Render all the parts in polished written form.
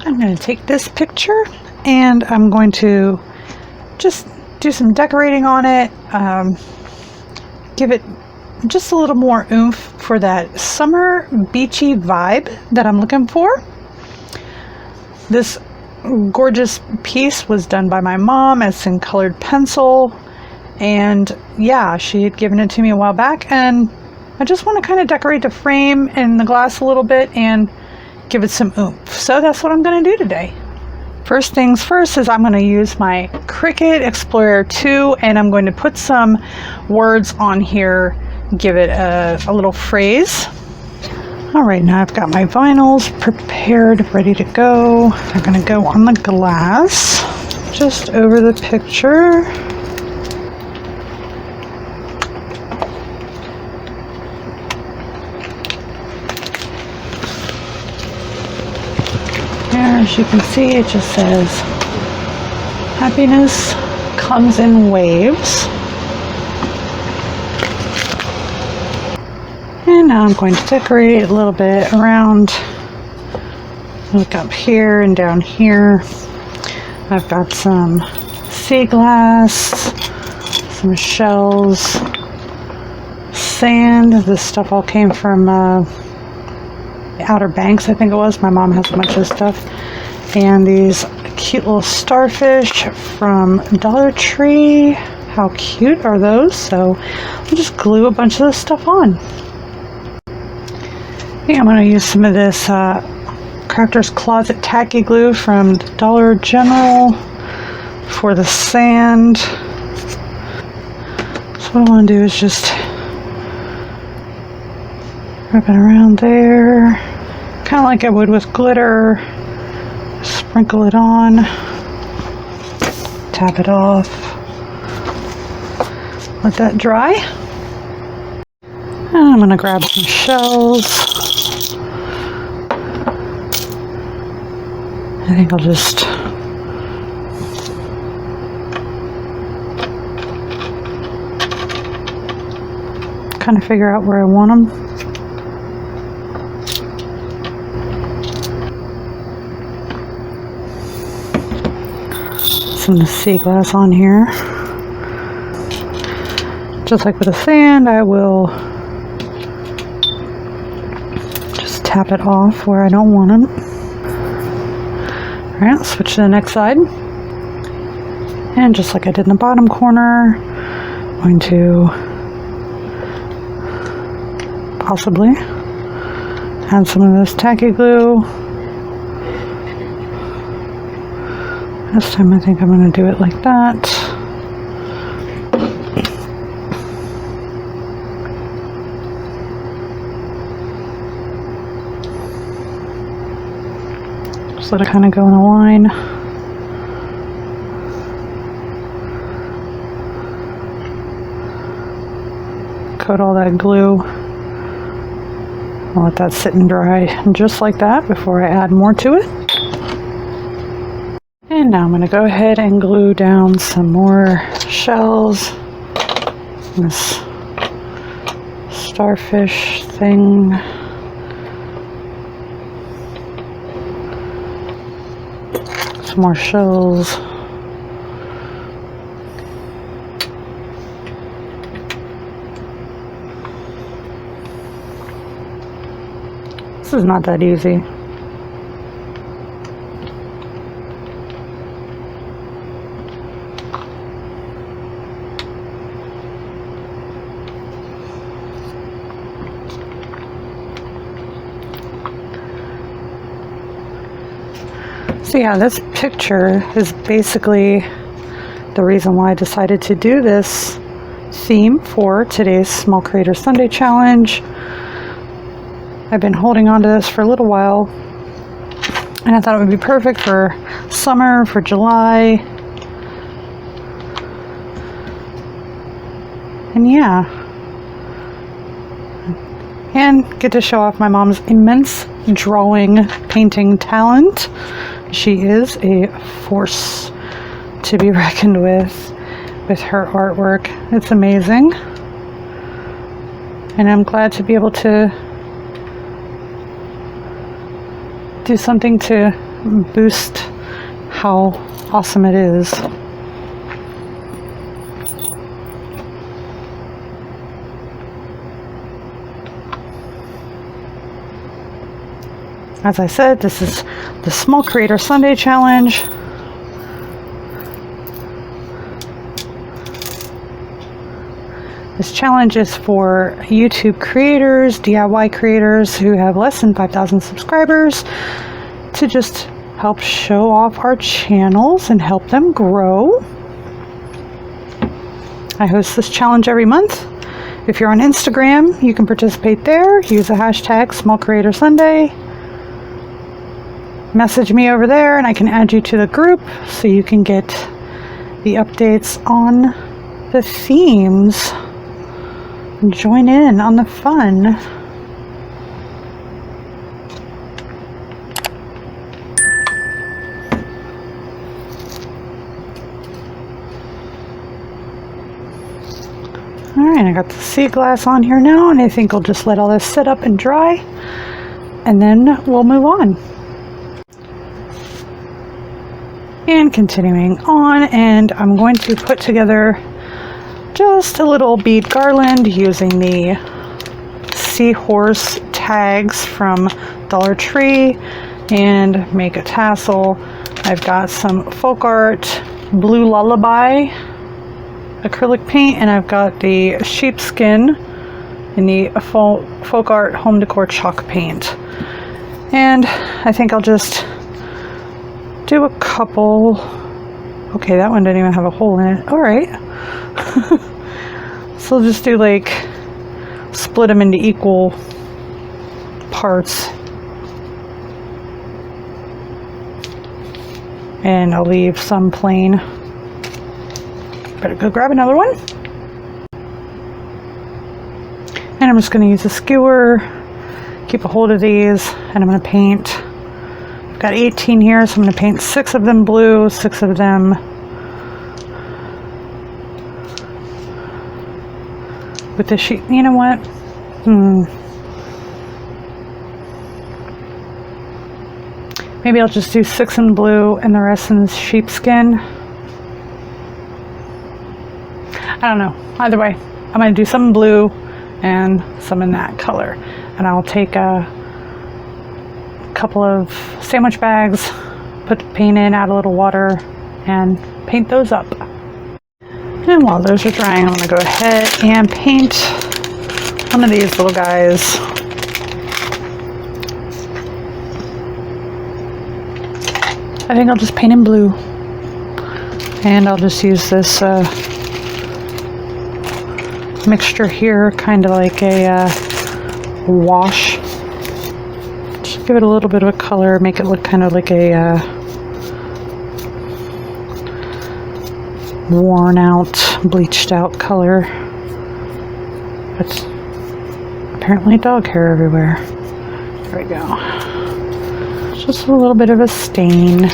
I'm going to take this picture and I'm going to just do some decorating on it, give it just a little more oomph for that summer beachy vibe that I'm looking for. This gorgeous piece was done by my mom. It's in colored pencil, and yeah, she had given it to me a while back, and I just want to kind of decorate the frame and the glass a little bit and give it some oomph. So that's what I'm going to do today. First things first is I'm going to use my Cricut Explorer 2, and I'm going to put some words on here, give it a little phrase. All right, now I've got my vinyls prepared, ready to go. They're going to go on the glass, just over the picture. There, as you can see, it just says, happiness comes in waves. And now I'm going to decorate a little bit around, look up here and down here. I've got some sea glass, some shells, sand. This stuff all came from Outer Banks, I think it was. My mom has a bunch of stuff. And these cute little starfish from Dollar Tree. How cute are those? So I'll just glue a bunch of this stuff on. Yeah, I'm going to use some of this Crafter's Closet tacky glue from Dollar General for the sand. So what I want to do is just wrap it around there, kind of like I would with glitter. Sprinkle it on, tap it off, let that dry. And I'm going to grab some shells. I think I'll just kind of figure out where I want them. Some sea glass on here. Just like with the sand, I will just tap it off where I don't want them. Alright, switch to the next side. And just like I did in the bottom corner, I'm going to possibly add some of this tacky glue. This time I think I'm going to do it like that. Just let it kind of go in a line. Coat all that glue. I'll let that sit and dry just like that before I add more to it. And now I'm going to go ahead and glue down some more shells. This starfish thing. Some more shells. This is not that easy. So yeah, this picture is basically the reason why I decided to do this theme for today's Small Creator Sunday Challenge. I've been holding on to this for a little while, and I thought it would be perfect for summer, for July. And yeah, and get to show off my mom's immense drawing, painting talent. She is a force to be reckoned with her artwork. It's amazing. And I'm glad to be able to do something to boost how awesome it is. As I said, this is the Small Creator Sunday Challenge. This challenge is for YouTube creators, DIY creators who have less than 5,000 subscribers, to just help show off our channels and help them grow. I host this challenge every month. If you're on Instagram, you can participate there. Use the hashtag #SmallCreatorSunday. Message me over there and I can add you to the group so you can get the updates on the themes. Join in on the fun. Alright, I got the sea glass on here now, and I think I'll just let all this sit up and dry, and then we'll move on. And continuing on, and I'm going to put together just a little bead garland using the seahorse tags from Dollar Tree and make a tassel. I've got some folk art blue lullaby acrylic paint, and I've got the sheepskin in the folk art home decor chalk paint. And I think I'll just do a couple. Okay, that one didn't even have a hole in it. All right. So I'll just do like, split them into equal parts. And I'll leave some plain. Better go grab another one. And I'm just going to use a skewer, keep a hold of these, and I'm going to paint. I've got 18 here, so I'm going to paint 6 of them blue, 6 of them with the sheet. You know what? Maybe I'll just do 6 in blue and the rest in sheepskin. I don't know. Either way, I'm going to do some in blue and some in that color. And I'll take a couple of sandwich bags, put the paint in, add a little water, and paint those up. And while those are drying, I'm going to go ahead and paint one of these little guys. I think I'll just paint in blue. And I'll just use this mixture here, kind of like a wash. Just give it a little bit of a color, make it look kind of like a worn out, bleached out color. But apparently dog hair everywhere. There we go. Just a little bit of a stain.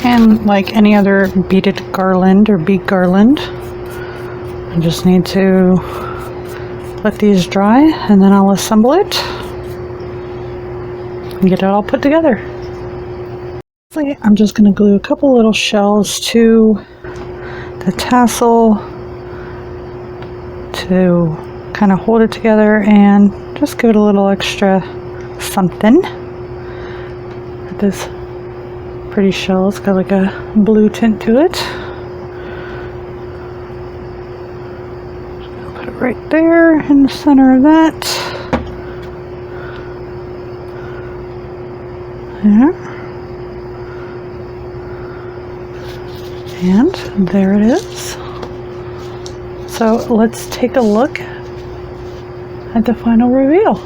And like any other beaded garland or bead garland, I just need to let these dry and then I'll assemble it and get it all put together. I'm just going to glue a couple little shells to the tassel to kind of hold it together and just give it a little extra something. This pretty shell, it's got like a blue tint to it. Put it right there in the center of that. There. And there it is. So let's take a look at the final reveal.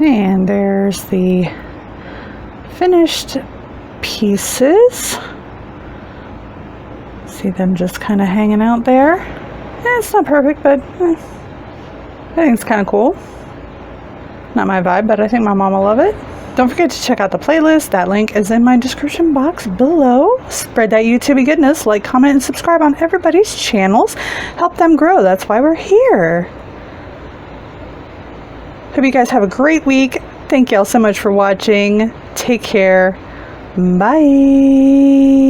And there's the finished pieces. See them just kind of hanging out there. It's not perfect, but I think it's kind of cool. Not my vibe, but I think my mom will love it. Don't forget to check out the playlist. That link is in my description box below. Spread that YouTube goodness. Like, comment, and subscribe on everybody's channels. Help them grow. That's why we're here. Hope you guys have a great week. Thank y'all so much for watching. Take care. Bye.